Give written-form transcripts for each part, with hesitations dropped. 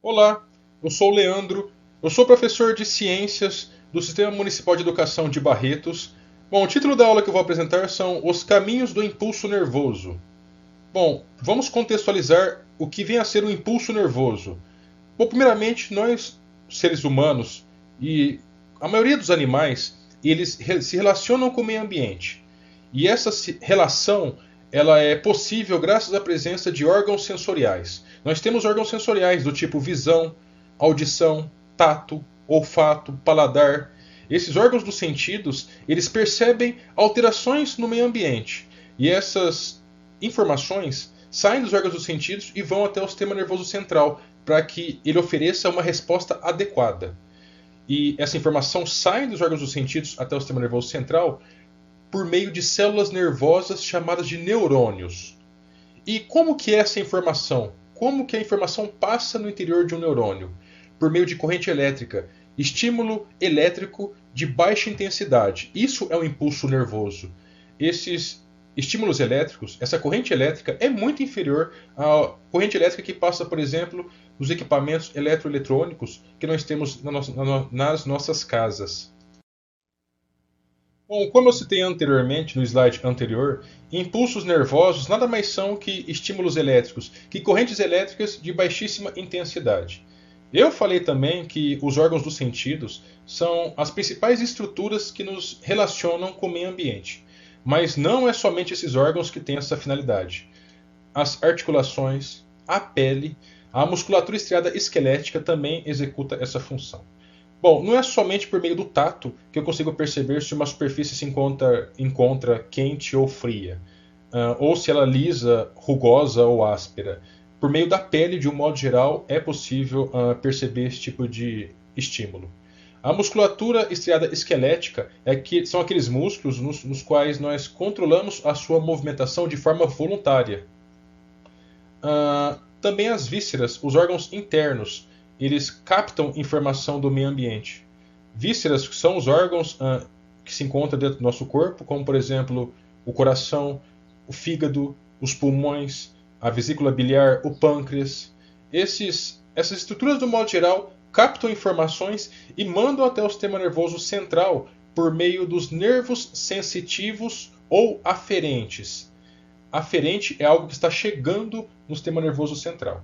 Olá, eu sou o Leandro, eu sou professor de Ciências do Sistema Municipal de Educação de Barretos. Bom, o título da aula que eu vou apresentar são Os Caminhos do Impulso Nervoso. Bom, vamos contextualizar o que vem a ser o impulso nervoso. Bom, primeiramente, nós, seres humanos e a maioria dos animais, eles se relacionam com o meio ambiente. E essa relação ela é possível graças à presença de órgãos sensoriais. Nós temos órgãos sensoriais do tipo visão, audição, tato, olfato, paladar. Esses órgãos dos sentidos, eles percebem alterações no meio ambiente. E essas informações saem dos órgãos dos sentidos e vão até o sistema nervoso central, para que ele ofereça uma resposta adequada. E essa informação sai dos órgãos dos sentidos até o sistema nervoso central por meio de células nervosas chamadas de neurônios. E como que é essa informação? Como que a informação passa no interior de um neurônio? Por meio de corrente elétrica, estímulo elétrico de baixa intensidade. Isso é um impulso nervoso. Esses estímulos elétricos, essa corrente elétrica é muito inferior à corrente elétrica que passa, por exemplo, nos equipamentos eletroeletrônicos que nós temos nas nossas casas. Bom, como eu citei anteriormente no slide anterior, impulsos nervosos nada mais são que estímulos elétricos, que correntes elétricas de baixíssima intensidade. Eu falei também que os órgãos dos sentidos são as principais estruturas que nos relacionam com o meio ambiente. Mas não é somente esses órgãos que têm essa finalidade. As articulações, a pele, a musculatura estriada esquelética também executa essa função. Bom, não é somente por meio do tato que eu consigo perceber se uma superfície se encontra quente ou fria, ou se ela é lisa, rugosa ou áspera. Por meio da pele, de um modo geral, é possível perceber esse tipo de estímulo. A musculatura estriada esquelética são aqueles músculos nos quais nós controlamos a sua movimentação de forma voluntária. Também as vísceras, os órgãos internos, eles captam informação do meio ambiente. Vísceras são os órgãos que se encontram dentro do nosso corpo, como por exemplo o coração, o fígado, os pulmões, a vesícula biliar, o pâncreas. Essas estruturas, do modo geral, captam informações e mandam até o sistema nervoso central por meio dos nervos sensitivos ou aferentes. Aferente é algo que está chegando no sistema nervoso central.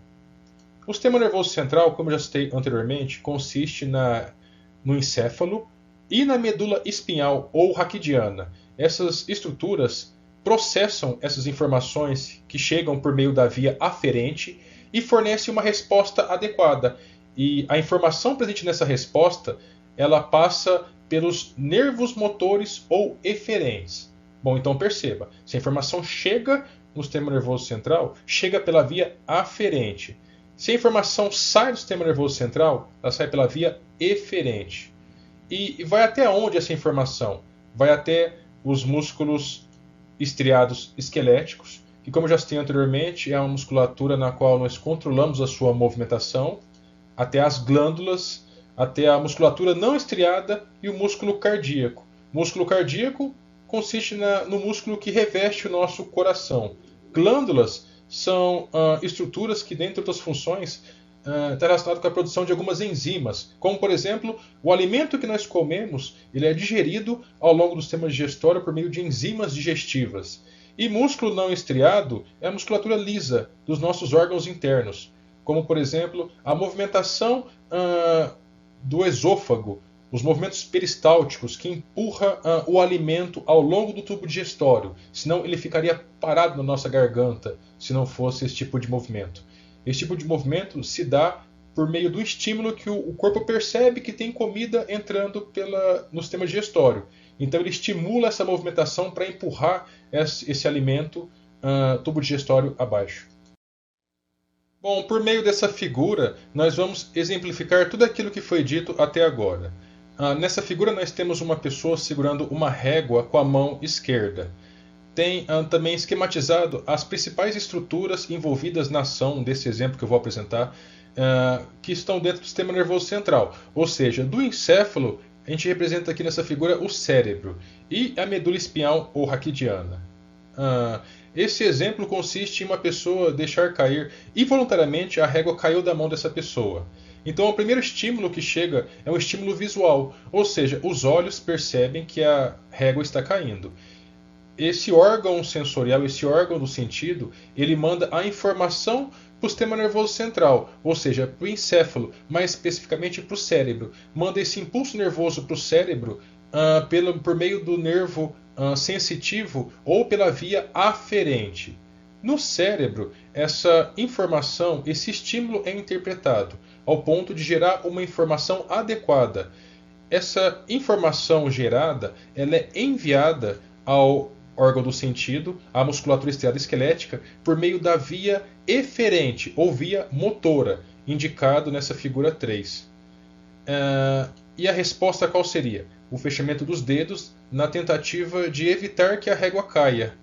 O sistema nervoso central, como eu já citei anteriormente, consiste no encéfalo e na medula espinhal ou raquidiana. Essas estruturas processam essas informações que chegam por meio da via aferente e fornecem uma resposta adequada. E a informação presente nessa resposta, ela passa pelos nervos motores ou eferentes. Bom, então perceba, se a informação chega no sistema nervoso central, chega pela via aferente. Se a informação sai do sistema nervoso central, ela sai pela via eferente. E vai até onde essa informação? Vai até os músculos estriados esqueléticos, que, como já citei anteriormente, é uma musculatura na qual nós controlamos a sua movimentação, até as glândulas, até a musculatura não estriada e o músculo cardíaco. O músculo cardíaco consiste no músculo que reveste o nosso coração. Glândulas são estruturas que, dentre outras funções, está relacionado com a produção de algumas enzimas, como por exemplo, o alimento que nós comemos, ele é digerido ao longo do sistema digestório por meio de enzimas digestivas. E músculo não estriado é a musculatura lisa dos nossos órgãos internos, como por exemplo, a movimentação do esôfago, os movimentos peristálticos que empurra o alimento ao longo do tubo digestório, senão ele ficaria parado na nossa garganta se não fosse esse tipo de movimento. Esse tipo de movimento se dá por meio do estímulo que o corpo percebe que tem comida entrando no sistema digestório. Então ele estimula essa movimentação para empurrar esse alimento tubo digestório abaixo. Bom, por meio dessa figura, nós vamos exemplificar tudo aquilo que foi dito até agora. Nessa figura nós temos uma pessoa segurando uma régua com a mão esquerda. Tem também esquematizado as principais estruturas envolvidas na ação desse exemplo que eu vou apresentar, que estão dentro do sistema nervoso central. Ou seja, do encéfalo, a gente representa aqui nessa figura o cérebro e a medula espinhal ou raquidiana. Esse exemplo consiste em uma pessoa deixar cair involuntariamente a régua caiu da mão dessa pessoa. Então, o primeiro estímulo que chega é um estímulo visual, ou seja, os olhos percebem que a régua está caindo. Esse órgão sensorial, esse órgão do sentido, ele manda a informação para o sistema nervoso central, ou seja, para o encéfalo, mais especificamente para o cérebro. Manda esse impulso nervoso para o cérebro por meio do nervo sensitivo ou pela via aferente. No cérebro, essa informação, esse estímulo é interpretado ao ponto de gerar uma informação adequada. Essa informação gerada, ela é enviada ao órgão do sentido, à musculatura estriada esquelética, por meio da via eferente ou via motora, indicado nessa figura 3. E a resposta qual seria? O fechamento dos dedos na tentativa de evitar que a régua caia.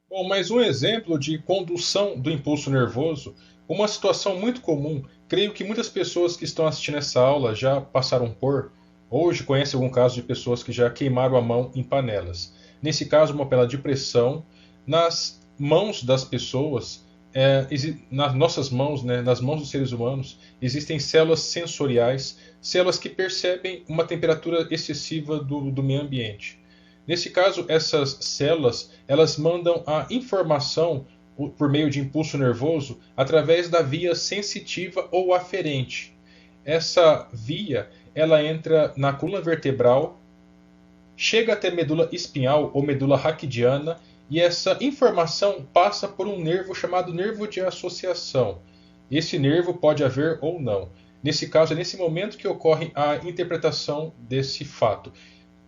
Bom, mais um exemplo de condução do impulso nervoso, uma situação muito comum, creio que muitas pessoas que estão assistindo essa aula já passaram por, hoje conhecem algum caso de pessoas que já queimaram a mão em panelas. Nesse caso, uma panela de pressão, nas mãos das pessoas, nas nossas mãos, né, nas mãos dos seres humanos, existem células sensoriais, células que percebem uma temperatura excessiva do meio ambiente. Nesse caso, essas células elas mandam a informação por meio de impulso nervoso através da via sensitiva ou aferente. Essa via ela entra na coluna vertebral, chega até medula espinhal ou medula raquidiana e essa informação passa por um nervo chamado nervo de associação. Esse nervo pode haver ou não. Nesse caso, é nesse momento que ocorre a interpretação desse fato,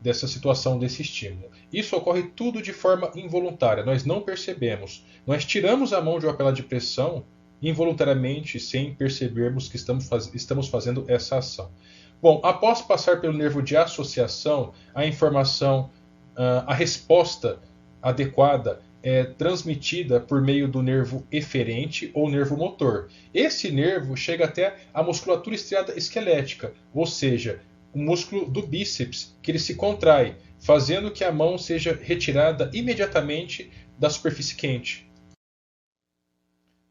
dessa situação, desse estímulo. Isso ocorre tudo de forma involuntária, nós não percebemos. Nós tiramos a mão de uma panela de pressão involuntariamente, sem percebermos que estamos fazendo essa ação. Bom, após passar pelo nervo de associação, a informação, a resposta adequada é transmitida por meio do nervo eferente ou nervo motor. Esse nervo chega até a musculatura estriada esquelética, ou seja, o músculo do bíceps, que ele se contrai, fazendo que a mão seja retirada imediatamente da superfície quente.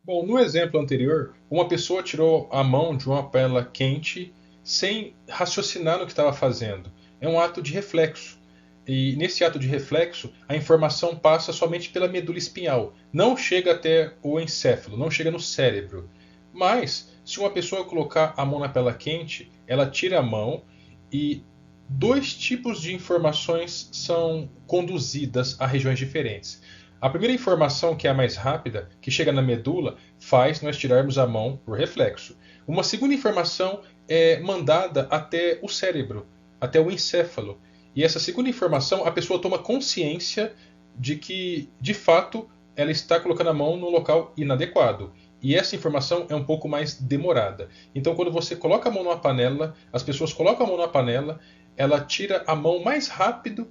Bom, no exemplo anterior, uma pessoa tirou a mão de uma panela quente sem raciocinar no que estava fazendo. É um ato de reflexo. E nesse ato de reflexo, a informação passa somente pela medula espinhal, não chega até o encéfalo, não chega no cérebro. Mas, se uma pessoa colocar a mão na panela quente, ela tira a mão e dois tipos de informações são conduzidas a regiões diferentes. A primeira informação, que é a mais rápida, que chega na medula, faz nós tirarmos a mão por reflexo. Uma segunda informação é mandada até o cérebro, até o encéfalo. E essa segunda informação, a pessoa toma consciência de que, de fato, ela está colocando a mão no local inadequado. E essa informação é um pouco mais demorada. Então, quando você coloca a mão numa panela, as pessoas colocam a mão na panela, ela tira a mão mais rápido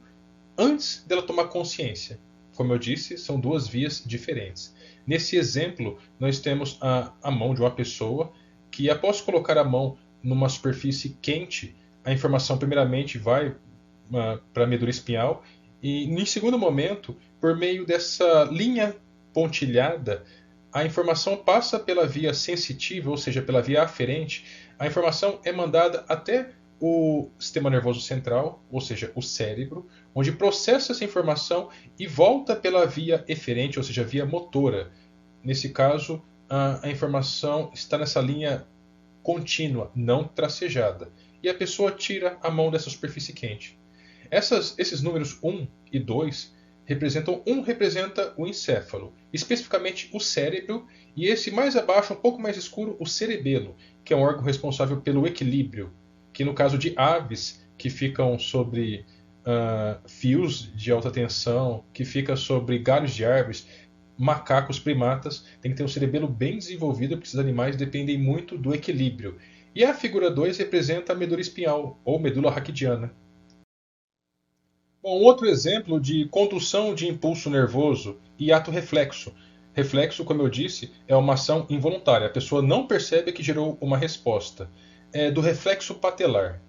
antes dela tomar consciência. Como eu disse, são duas vias diferentes. Nesse exemplo, nós temos a mão de uma pessoa que, após colocar a mão numa superfície quente, a informação primeiramente vai para a medula espinhal e, em segundo momento, por meio dessa linha pontilhada, a informação passa pela via sensitiva, ou seja, pela via aferente, a informação é mandada até o sistema nervoso central, ou seja, o cérebro, onde processa essa informação e volta pela via eferente, ou seja, via motora. Nesse caso, a informação está nessa linha contínua, não tracejada, e a pessoa tira a mão dessa superfície quente. Esses números 1 e 2 representam, um representa o encéfalo, especificamente o cérebro, e esse mais abaixo, um pouco mais escuro, o cerebelo, que é um órgão responsável pelo equilíbrio, que no caso de aves que ficam sobre fios de alta tensão, que fica sobre galhos de árvores, macacos, primatas, tem que ter um cerebelo bem desenvolvido, porque esses animais dependem muito do equilíbrio. E a figura 2 representa a medula espinhal, ou medula raquidiana. Bom, outro exemplo de condução de impulso nervoso e ato reflexo. Reflexo, como eu disse, é uma ação involuntária. A pessoa não percebe que gerou uma resposta. É do reflexo patelar.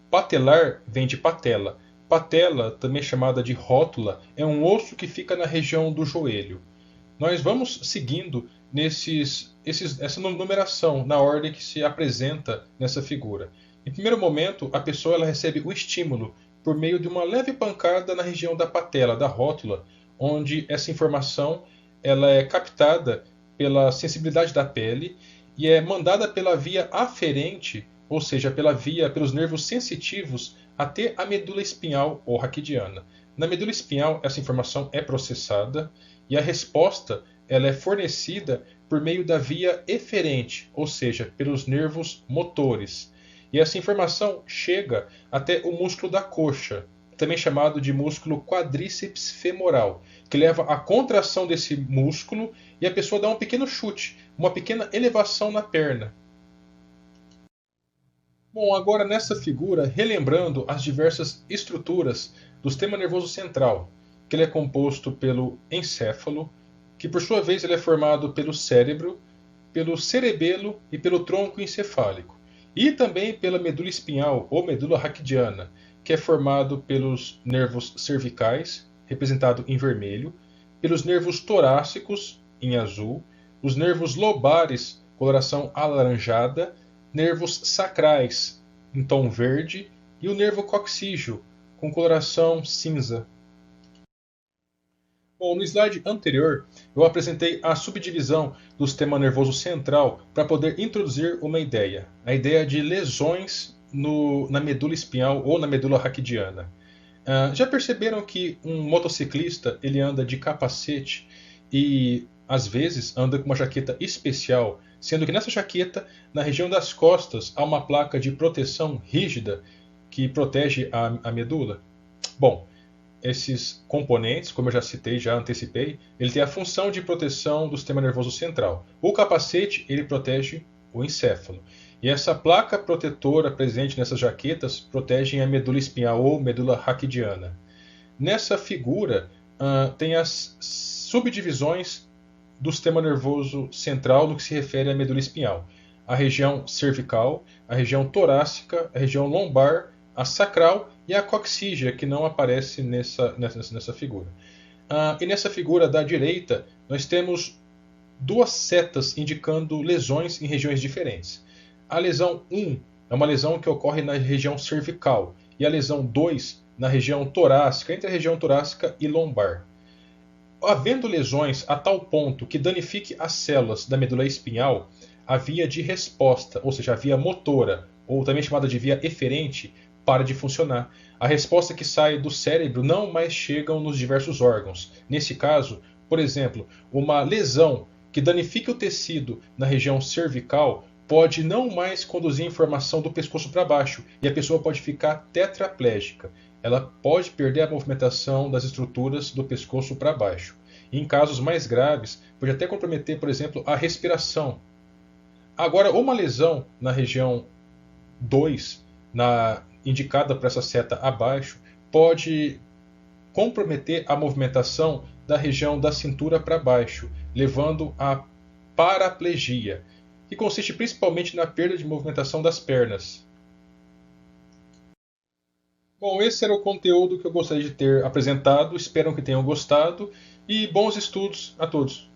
Patelar vem de patela. Patela, também chamada de rótula, é um osso que fica na região do joelho. Nós vamos seguindo essa numeração na ordem que se apresenta nessa figura. Em primeiro momento, a pessoa ela recebe o estímulo por meio de uma leve pancada na região da patela, da rótula, onde essa informação ela é captada pela sensibilidade da pele e é mandada pela via aferente, ou seja, pelos nervos sensitivos até a medula espinhal ou raquidiana. Na medula espinhal, essa informação é processada e a resposta ela é fornecida por meio da via eferente, ou seja, pelos nervos motores. E essa informação chega até o músculo da coxa, também chamado de músculo quadríceps femoral, que leva à contração desse músculo e a pessoa dá um pequeno chute, uma pequena elevação na perna. Bom, agora nessa figura, relembrando as diversas estruturas do sistema nervoso central, que ele é composto pelo encéfalo, que por sua vez ele é formado pelo cérebro, pelo cerebelo e pelo tronco encefálico, e também pela medula espinhal ou medula raquidiana, que é formado pelos nervos cervicais, representado em vermelho, pelos nervos torácicos, em azul, os nervos lobares, coloração alaranjada, nervos sacrais, em tom verde, e o nervo coxígeo, com coloração cinza. Bom, no slide anterior, eu apresentei a subdivisão do sistema nervoso central para poder introduzir uma ideia, a ideia de lesões na medula espinhal ou na medula raquidiana. Já perceberam que um motociclista ele anda de capacete e às vezes anda com uma jaqueta especial, sendo que nessa jaqueta, na região das costas, há uma placa de proteção rígida que protege a medula? Bom, esses componentes, como eu já citei, já antecipei, ele tem a função de proteção do sistema nervoso central. O capacete, ele protege o encéfalo. E essa placa protetora presente nessas jaquetas protege a medula espinhal ou medula raquidiana. Nessa figura, tem as subdivisões do sistema nervoso central no que se refere à medula espinhal. A região cervical, a região torácica, a região lombar, a sacral e a coxígea, que não aparece nessa figura. E nessa figura da direita, nós temos duas setas indicando lesões em regiões diferentes. A lesão 1 é uma lesão que ocorre na região cervical, e a lesão 2 na região torácica, entre a região torácica e lombar. Havendo lesões a tal ponto que danifique as células da medula espinhal, a via de resposta, ou seja, a via motora, ou também chamada de via eferente, para de funcionar. A resposta que sai do cérebro não mais chega nos diversos órgãos. Nesse caso, por exemplo, uma lesão que danifique o tecido na região cervical pode não mais conduzir informação do pescoço para baixo e a pessoa pode ficar tetraplégica. Ela pode perder a movimentação das estruturas do pescoço para baixo. E em casos mais graves, pode até comprometer, por exemplo, a respiração. Agora, uma lesão na região 2, indicada por essa seta abaixo, pode comprometer a movimentação da região da cintura para baixo, levando à paraplegia, que consiste principalmente na perda de movimentação das pernas. Bom, esse era o conteúdo que eu gostaria de ter apresentado, espero que tenham gostado e bons estudos a todos!